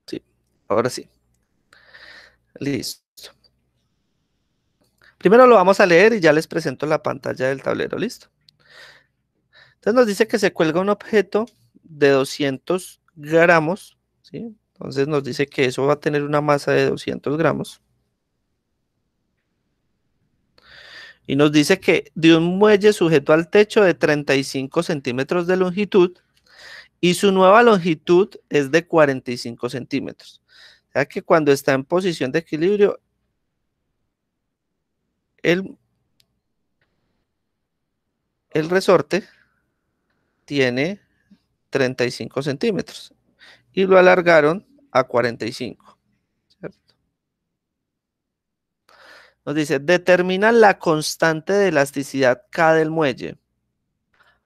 Sí, ahora sí. Listo. Primero lo vamos a leer y ya les presento la pantalla del tablero. Listo. Entonces nos dice que se cuelga un objeto de 200 gramos, ¿sí? Entonces nos dice que eso va a tener una masa de 200 gramos. Y nos dice que de un muelle sujeto al techo de 35 centímetros de longitud y su nueva longitud es de 45 centímetros. O sea que cuando está en posición de equilibrio, el, el resorte tiene 35 centímetros y lo alargaron a 45, ¿cierto? Nos dice, determina la constante de elasticidad K del muelle.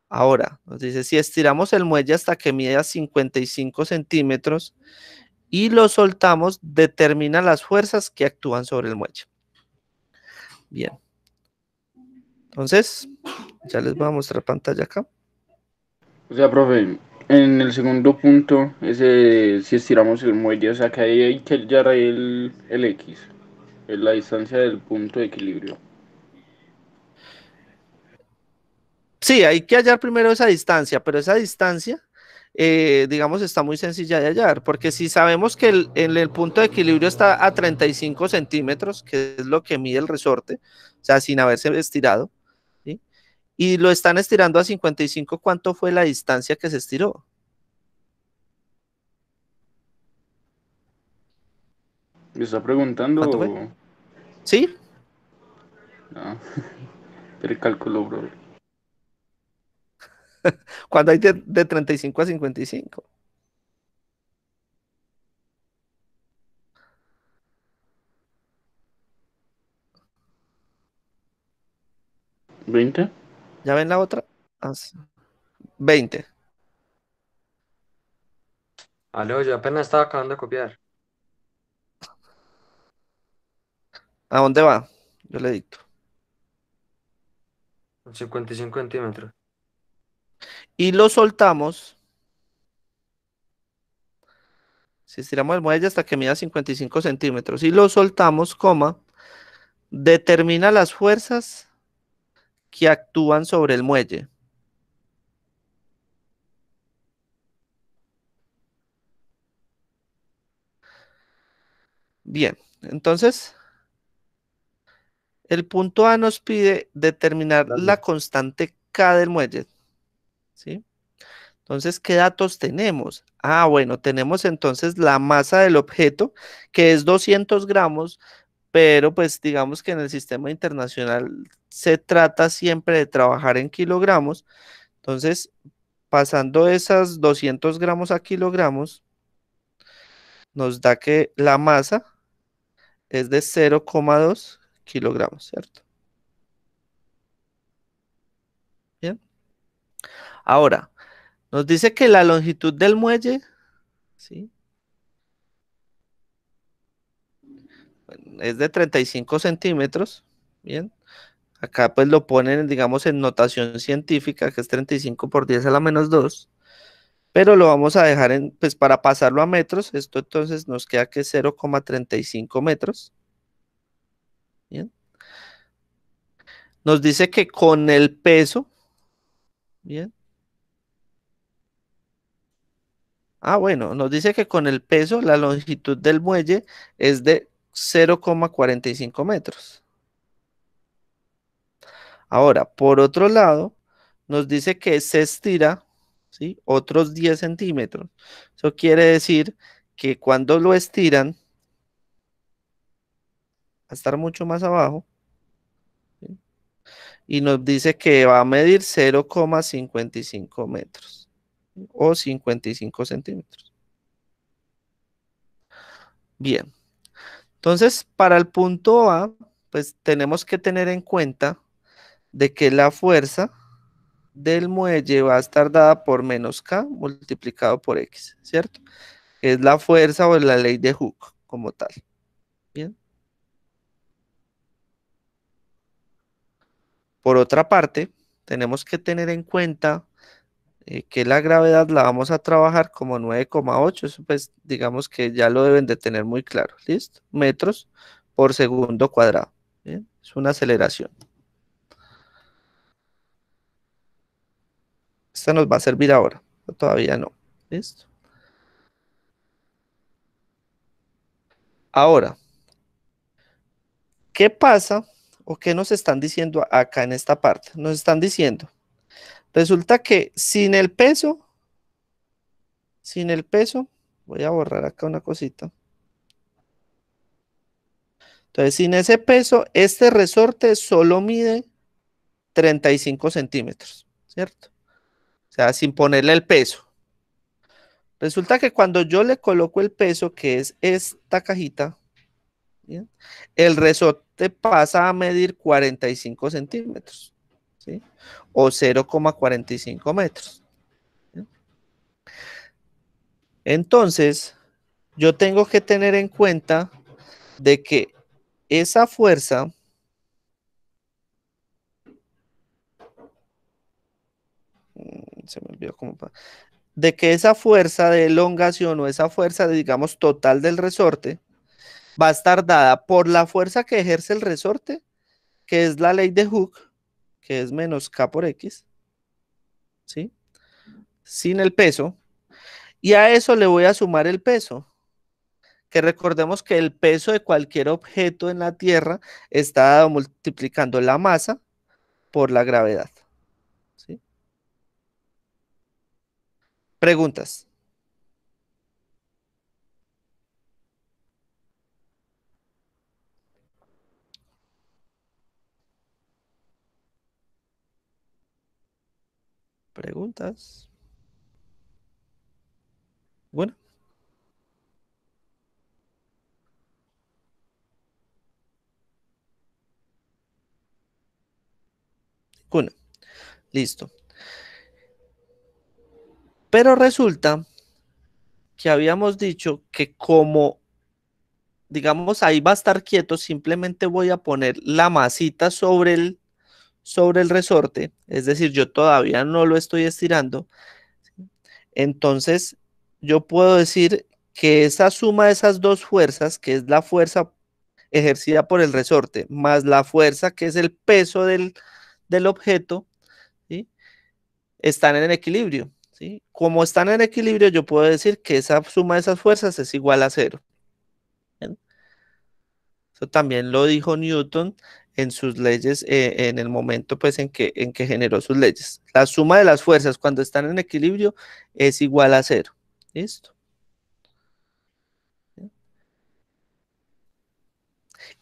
Ahora, nos dice, si estiramos el muelle hasta que mida 55 centímetros y lo soltamos, determina las fuerzas que actúan sobre el muelle. Bien. Entonces, ya les voy a mostrar pantalla acá. O sea, profe, en el segundo punto, ese, si estiramos el muelle, o sea, que ahí hay que hallar el X, es la distancia del punto de equilibrio. Sí, hay que hallar primero esa distancia, pero esa distancia, digamos, está muy sencilla de hallar, porque si sabemos que el punto de equilibrio está a 35 centímetros, que es lo que mide el resorte, o sea, sin haberse estirado, ¿sí? Y lo están estirando a 55, ¿cuánto fue la distancia que se estiró? ¿Me está preguntando? ¿Cuánto fue? ¿Sí? No, pero cálculo, bro. Cuando hay de 35 a 55. 20. ¿Ya ven la otra? Ah, sí. 20. Aló, yo apenas estaba acabando de copiar. ¿A dónde va? Yo le dicto. 55 centímetros. Y lo soltamos. Si estiramos el muelle hasta que mida 55 centímetros y lo soltamos, coma, determina las fuerzas que actúan sobre el muelle. Bien, entonces el punto A nos pide determinar la Dale. constante K del muelle, ¿sí? Entonces, ¿qué datos tenemos? Ah, bueno, tenemos entonces la masa del objeto, que es 200 gramos, pero pues digamos que en el sistema internacional se trata siempre de trabajar en kilogramos. Entonces, pasando esas 200 gramos a kilogramos, nos da que la masa es de 0,2 kilogramos, ¿cierto? Bien. Ahora, nos dice que la longitud del muelle, ¿sí? Es de 35 centímetros, ¿bien? Acá pues lo ponen, digamos, en notación científica, que es 35 por 10 a la menos 2, pero lo vamos a dejar en, pues para pasarlo a metros, esto entonces nos queda que es 0,35 metros, ¿bien? Nos dice que con el peso, ¿bien? Ah, bueno, nos dice que con el peso la longitud del muelle es de 0,45 metros. Ahora, por otro lado, nos dice que se estira, ¿sí? Otros 10 centímetros. Eso quiere decir que cuando lo estiran, va a estar mucho más abajo, ¿sí? Y nos dice que va a medir 0,55 metros o 55 centímetros. Bien, entonces para el punto A, pues tenemos que tener en cuenta de que la fuerza del muelle va a estar dada por menos K multiplicado por X, ¿cierto? Es la fuerza o la ley de Hooke como tal. Bien. Por otra parte, tenemos que tener en cuenta que la gravedad la vamos a trabajar como 9,8, eso pues digamos que ya lo deben de tener muy claro, ¿listo? Metros por segundo cuadrado, ¿bien? Es una aceleración. Esta nos va a servir ahora, todavía no, ¿listo? Ahora, ¿qué pasa o qué nos están diciendo acá en esta parte? Nos están diciendo, resulta que sin el peso, voy a borrar acá una cosita. Entonces, sin ese peso, este resorte solo mide 35 centímetros, ¿cierto? O sea, sin ponerle el peso. Resulta que cuando yo le coloco el peso, que es esta cajita, ¿bien? El resorte pasa a medir 45 centímetros, ¿sí? O 0,45 metros. ¿Bien? Entonces, yo tengo que tener en cuenta de que esa fuerza, se me olvidó cómo, de que esa fuerza de elongación o esa fuerza, digamos, total del resorte, va a estar dada por la fuerza que ejerce el resorte, que es la ley de Hooke, que es menos K por X, ¿sí? Sin el peso, y a eso le voy a sumar el peso, que recordemos que el peso de cualquier objeto en la Tierra está dado multiplicando la masa por la gravedad, ¿sí? Preguntas. Preguntas. Bueno, una. Listo. Pero resulta que habíamos dicho que como, digamos, ahí va a estar quieto, simplemente voy a poner la masita sobre el resorte, es decir, yo todavía no lo estoy estirando, entonces yo puedo decir que esa suma de esas dos fuerzas, que es la fuerza ejercida por el resorte, más la fuerza que es el peso del objeto, ¿sí? Están en equilibrio, ¿sí? Como están en equilibrio, yo puedo decir que esa suma de esas fuerzas es igual a cero. ¿Bien? Eso también lo dijo Newton en sus leyes, en el momento pues en que generó sus leyes. La suma de las fuerzas cuando están en equilibrio es igual a cero. ¿Listo?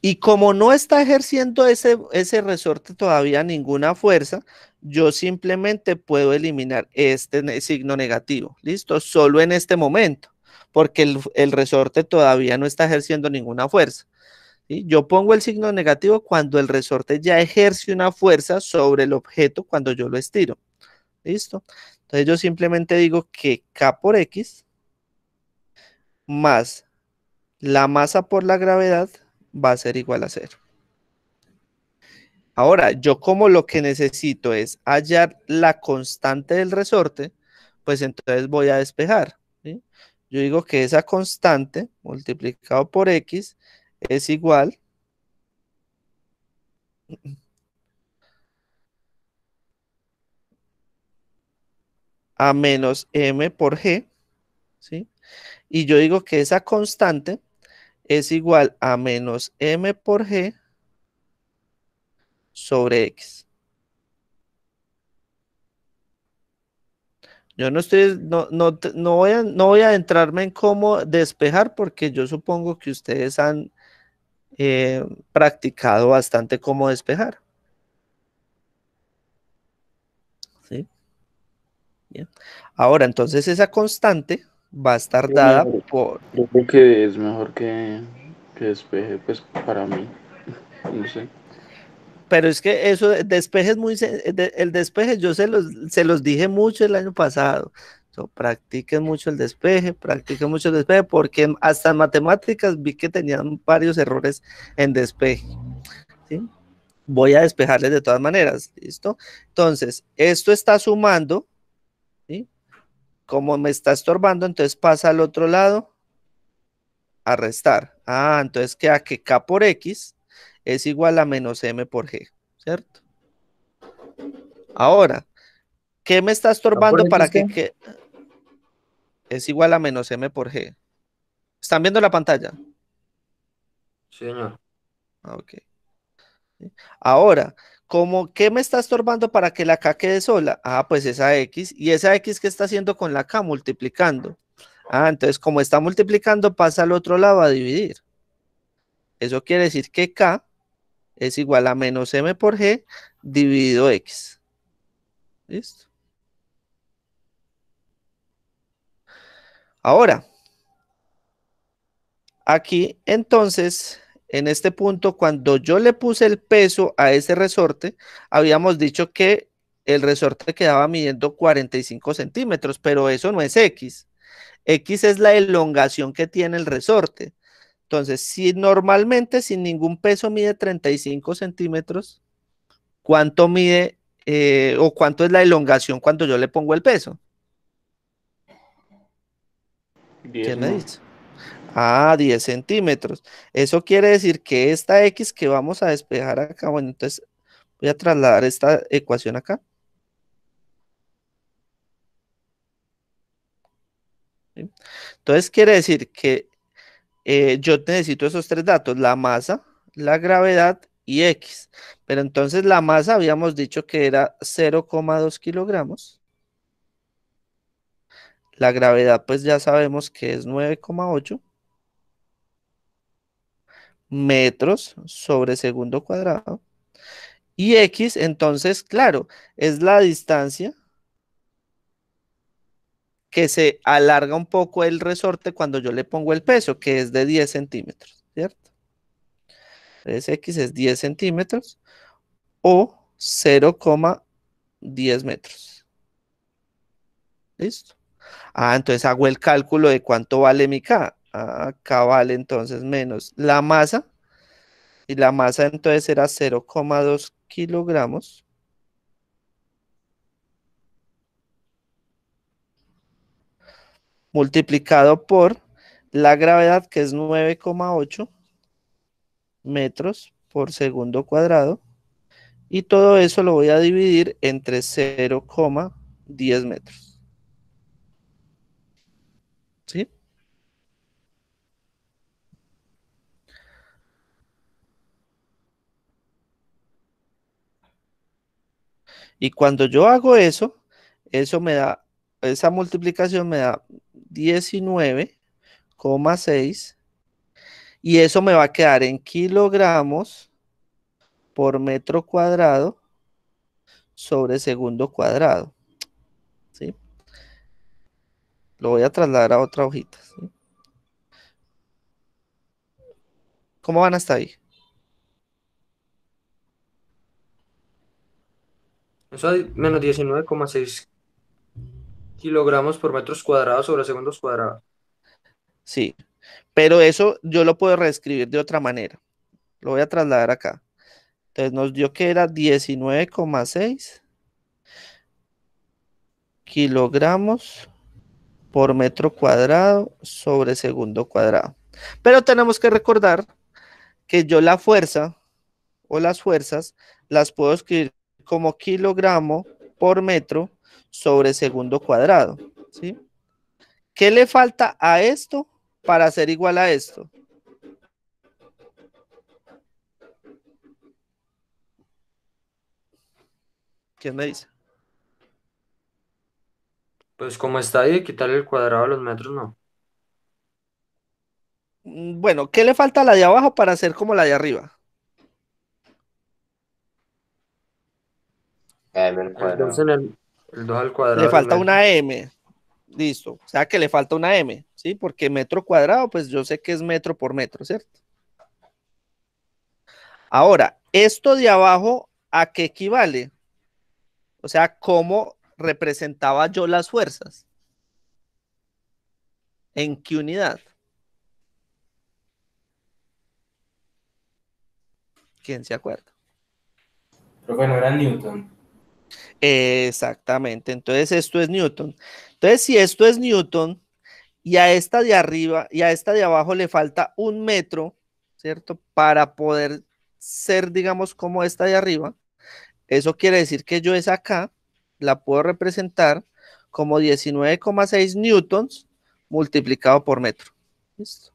Y como no está ejerciendo ese resorte todavía ninguna fuerza, yo simplemente puedo eliminar este signo negativo. ¿Listo? Solo en este momento, porque el resorte todavía no está ejerciendo ninguna fuerza. ¿Sí? Yo pongo el signo negativo cuando el resorte ya ejerce una fuerza sobre el objeto cuando yo lo estiro. ¿Listo? Entonces yo simplemente digo que K por X más la masa por la gravedad va a ser igual a cero. Ahora, yo como lo que necesito es hallar la constante del resorte, pues entonces voy a despejar, ¿sí? Yo digo que esa constante multiplicado por X es igual a menos M por G, ¿sí? Y yo digo que esa constante es igual a menos M por G sobre X. Yo no estoy, no voy a adentrarme en cómo despejar porque yo supongo que ustedes han practicado bastante cómo despejar. ¿Sí? Bien. Ahora, entonces esa constante va a estar dada Mejor, por... yo creo que es mejor que despeje, pues para mí, no sé. Pero es que eso, despeje es muy... El despeje yo se los dije mucho el año pasado. So, practiquen mucho el despeje, practiquen mucho el despeje, porque hasta en matemáticas vi que tenían varios errores en despeje. ¿Sí? Voy a despejarles de todas maneras, ¿listo? Entonces, esto está sumando, ¿sí? Como me está estorbando, entonces pasa al otro lado a restar. Ah, entonces queda que K por X es igual a menos M por G, ¿cierto? Ahora, ¿qué me está ¿A por estorbando para X qué? que es igual a menos M por G? ¿Están viendo la pantalla? Sí, señor. Ah, ok. Ahora, ¿qué me está estorbando para que la K quede sola? Ah, pues esa X. ¿Y esa X qué está haciendo con la K? Multiplicando. Ah, entonces como está multiplicando, pasa al otro lado a dividir. Eso quiere decir que K es igual a menos M por G dividido X. ¿Listo? Ahora, aquí entonces, en este punto, cuando yo le puse el peso a ese resorte, habíamos dicho que el resorte quedaba midiendo 45 centímetros, pero eso no es X. X es la elongación que tiene el resorte. Entonces, si normalmente sin ningún peso mide 35 centímetros, ¿cuánto mide o cuánto es la elongación cuando yo le pongo el peso? 10 ¿Quién me no. dice? Ah, 10 centímetros. Eso quiere decir que esta X que vamos a despejar acá, bueno, entonces voy a trasladar esta ecuación acá. ¿Sí? Entonces quiere decir que yo necesito esos tres datos, la masa, la gravedad y X. Pero entonces la masa habíamos dicho que era 0,2 kilogramos. La gravedad pues ya sabemos que es 9,8 metros sobre segundo cuadrado. Y X, entonces, claro, es la distancia que se alarga un poco el resorte cuando yo le pongo el peso, que es de 10 centímetros, ¿cierto? Entonces X es 10 centímetros o 0,10 metros. ¿Listo? Ah, entonces hago el cálculo de cuánto vale mi K. Ah, K vale entonces menos la masa, y la masa entonces era 0,2 kilogramos multiplicado por la gravedad, que es 9,8 metros por segundo cuadrado, y todo eso lo voy a dividir entre 0,10 metros. ¿Sí? Y cuando yo hago eso, eso me da, esa multiplicación me da 19,6, y eso me va a quedar en kilogramos por metro cuadrado sobre segundo cuadrado. ¿Sí? Lo voy a trasladar a otra hojita. ¿Sí? ¿Cómo van hasta ahí? Eso hay menos 19,6 kilogramos por metros cuadrados sobre segundos cuadrados. Sí, pero eso yo lo puedo reescribir de otra manera. Lo voy a trasladar acá. Entonces nos dio que era 19,6 kilogramos por metro cuadrado sobre segundo cuadrado. Pero tenemos que recordar que yo la fuerza o las fuerzas las puedo escribir como kilogramo por metro sobre segundo cuadrado. ¿Sí? ¿Qué le falta a esto para ser igual a esto? ¿Quién me dice? Pues como está ahí, quitarle el cuadrado a los metros, no. Bueno, ¿qué le falta a la de abajo para ser como la de arriba? M al El 2 cuadrado. en el 2 al cuadrado Le de los falta metros. una M. Listo. O sea que le falta una M, ¿sí? Porque metro cuadrado, pues yo sé que es metro por metro, ¿cierto? Ahora, esto de abajo, ¿a qué equivale? O sea, ¿cómo representaba yo las fuerzas? ¿En qué unidad? ¿Quién se acuerda? Pero bueno, era Newton. Exactamente, entonces esto es Newton. Entonces, si esto es Newton y a esta de arriba y a esta de abajo le falta 1 metro, ¿cierto? Para poder ser, digamos, como esta de arriba, eso quiere decir que yo esa acá la puedo representar como 19,6 newtons multiplicado por metro. ¿Listo?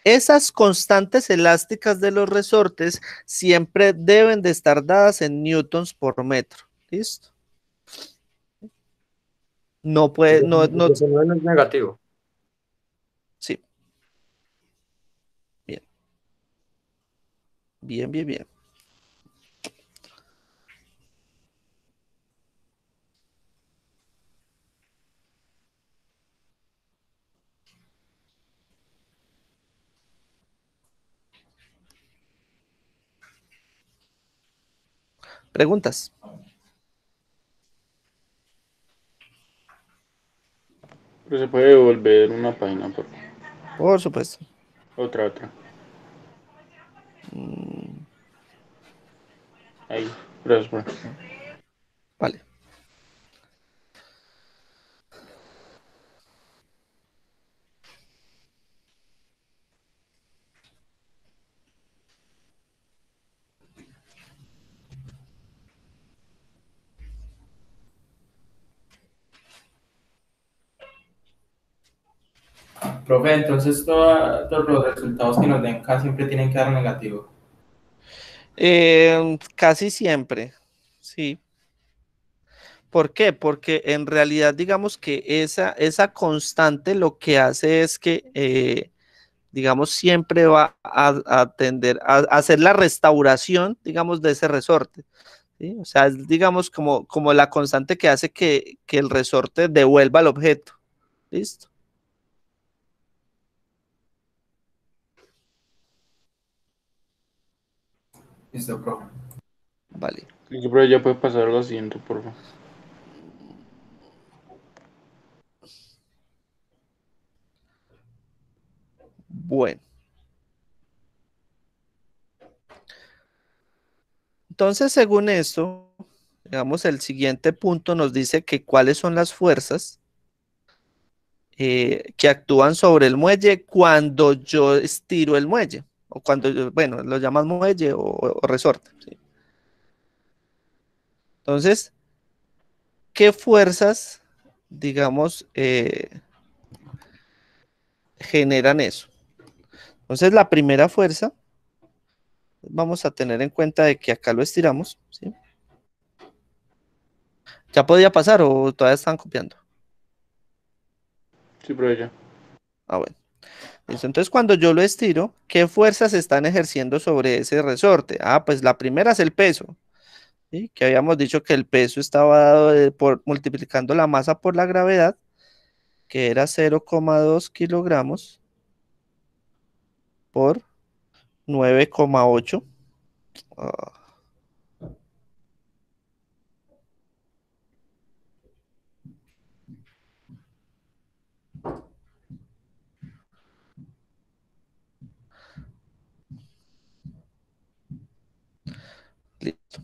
Esas constantes elásticas de los resortes siempre deben de estar dadas en newtons por metro. ¿Listo? No puede, no, El no, 19 no es negativo. sí, bien, bien, bien, bien. ¿Preguntas? Pero se puede devolver una página, por favor. Por supuesto. Otra. Mm, Ahí. Gracias, profe. vale. Profe, entonces todos los resultados que nos den K siempre tienen que dar negativo. Casi siempre, sí. ¿Por qué? Porque en realidad digamos que esa constante lo que hace es que, digamos, siempre va a tender a hacer la restauración, digamos, de ese resorte. ¿Sí? O sea, es, digamos, como la constante que hace que el resorte devuelva el objeto. ¿Listo? Listo, profe. Vale. Sí, pero ya puede pasar al asiento, por favor. Bueno. Entonces, según esto, digamos, el siguiente punto nos dice que cuáles son las fuerzas que actúan sobre el muelle cuando yo estiro el muelle, o cuando yo, bueno, lo llaman muelle o resorte. ¿Sí? Entonces, ¿qué fuerzas, digamos, generan eso? Entonces, la primera fuerza, vamos a tener en cuenta de que acá lo estiramos, ¿sí? ¿Ya podía pasar o todavía están copiando? Sí, pero ya. Ah, bueno. Listo. Entonces, cuando yo lo estiro, ¿qué fuerzas están ejerciendo sobre ese resorte? Ah, pues la primera es el peso, ¿sí? Que habíamos dicho que el peso estaba dado por multiplicando la masa por la gravedad, que era 0,2 kilogramos por 9,8. Ah, listo.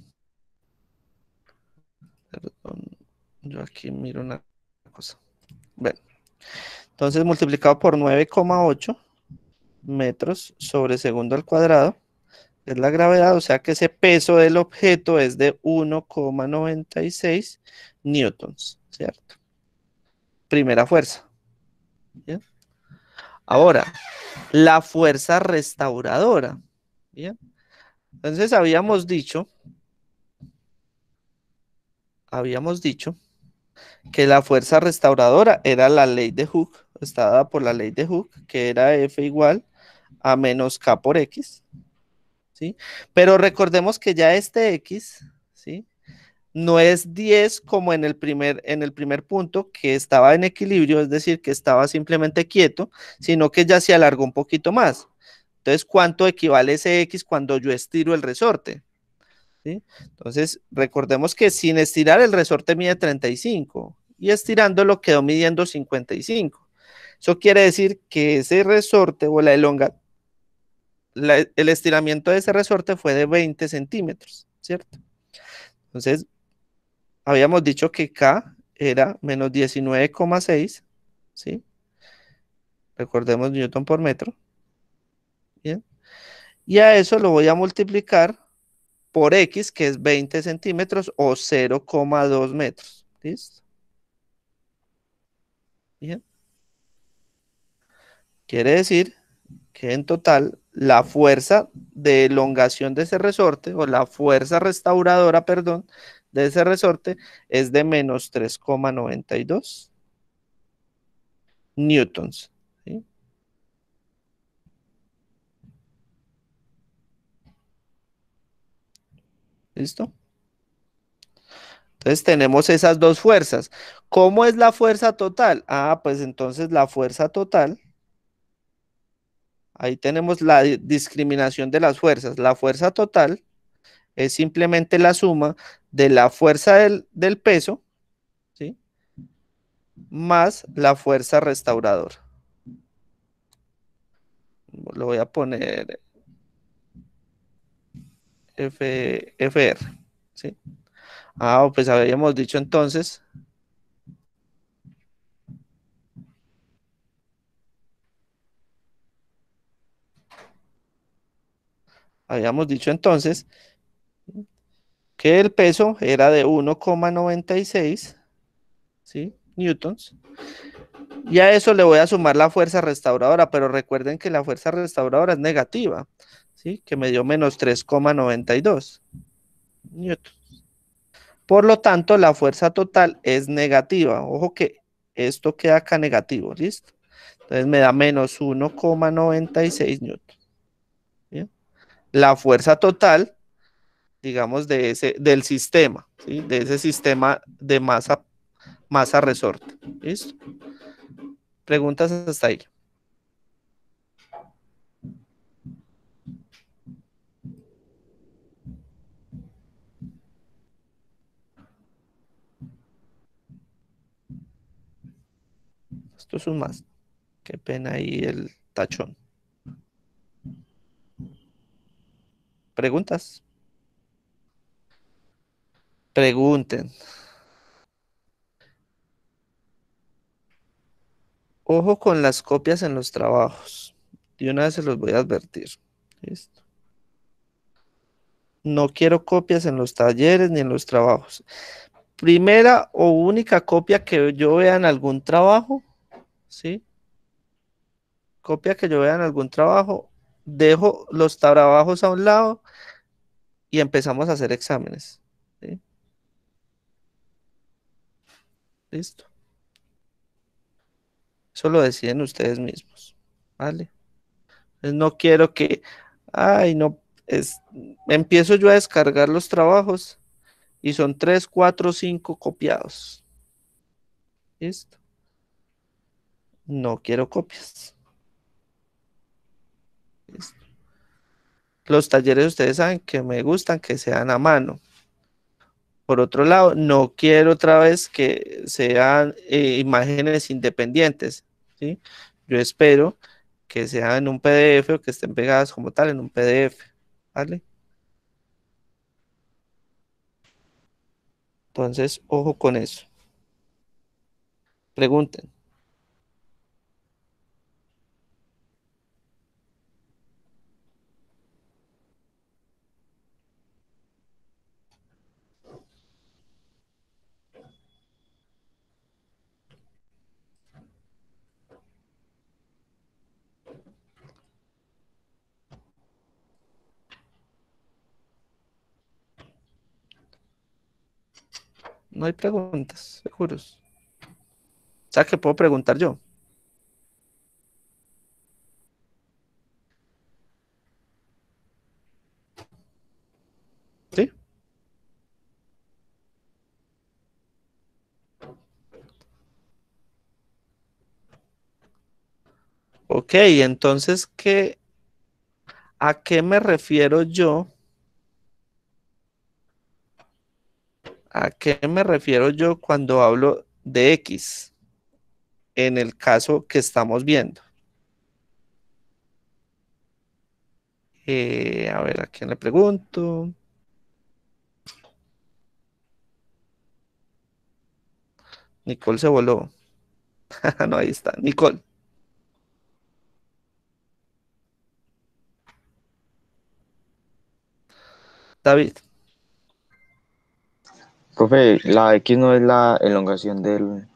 Perdón, yo aquí miro una cosa. Bueno, entonces multiplicado por 9,8 metros sobre segundo al cuadrado, es la gravedad, o sea que ese peso del objeto es de 1,96 newtons, ¿cierto? Primera fuerza. ¿Bien? Ahora, la fuerza restauradora. ¿Bien? Entonces habíamos dicho que la fuerza restauradora era la ley de Hooke, está dada por la ley de Hooke, que era F igual a menos K por X, ¿sí? Pero recordemos que ya este X, ¿sí? No es 10 como en el primer punto, que estaba en equilibrio, es decir, que estaba simplemente quieto, sino que ya se alargó un poquito más. Entonces, ¿cuánto equivale ese X cuando yo estiro el resorte? ¿Sí? Entonces, recordemos que sin estirar el resorte mide 35 y estirándolo quedó midiendo 55. Eso quiere decir que ese resorte o el estiramiento de ese resorte fue de 20 centímetros, ¿cierto? Entonces, habíamos dicho que K era menos 19,6, ¿sí? Recordemos Newton por metro. Bien. Y a eso lo voy a multiplicar por X, que es 20 centímetros o 0,2 metros. ¿Listo? Bien. Quiere decir que en total la fuerza de elongación de ese resorte, o la fuerza restauradora, perdón, de ese resorte es de menos 3,92 newtons. ¿Sí? ¿Listo? Entonces tenemos esas dos fuerzas. ¿Cómo es la fuerza total? Ah, pues entonces la fuerza total, ahí tenemos la discriminación de las fuerzas. La fuerza total es simplemente la suma de la fuerza del peso, ¿sí? Más la fuerza restauradora. Lo voy a poner FR, ¿sí? Ah, pues habíamos dicho entonces, que el peso era de 1,96, ¿sí? Newtons. Y a eso le voy a sumar la fuerza restauradora, pero recuerden que la fuerza restauradora es negativa, ¿sí? Que me dio menos 3,92 newtons. Por lo tanto, la fuerza total es negativa. Ojo que esto queda acá negativo, ¿listo? Entonces me da menos 1,96 newtons. ¿Bien? La fuerza total, digamos, del sistema, ¿sí? De ese sistema de masa resorte. ¿Listo? Preguntas hasta ahí. Esto es un más. Qué pena ahí el tachón. ¿Preguntas? Pregunten. Ojo con las copias en los trabajos. De una vez se los voy a advertir. ¿Listo? No quiero copias en los talleres ni en los trabajos. Primera o única copia que yo vea en algún trabajo, ¿sí? Copia que yo vea en algún trabajo, dejo los trabajos a un lado y empezamos a hacer exámenes. ¿Sí? ¿Listo? Eso lo deciden ustedes mismos. ¿Vale? Entonces no quiero que, ay, no, empiezo yo a descargar los trabajos y son 3, 4, 5 copiados. ¿Listo? No quiero copias. ¿Listo? Los talleres ustedes saben que me gustan que sean a mano. Por otro lado, no quiero otra vez que sean imágenes independientes, ¿sí? Yo espero que sean en un PDF o que estén pegadas como tal en un PDF, ¿vale? Entonces, ojo con eso. Pregunten. No hay preguntas, seguros. O sea, que puedo preguntar yo. ¿Sí? Ok, entonces, ¿a qué me refiero yo? ¿A qué me refiero yo cuando hablo de X en el caso que estamos viendo? A ver, ¿a quién le pregunto? Nicole se voló. No, ahí está. Nicole. David. Profe, la X no es la elongación del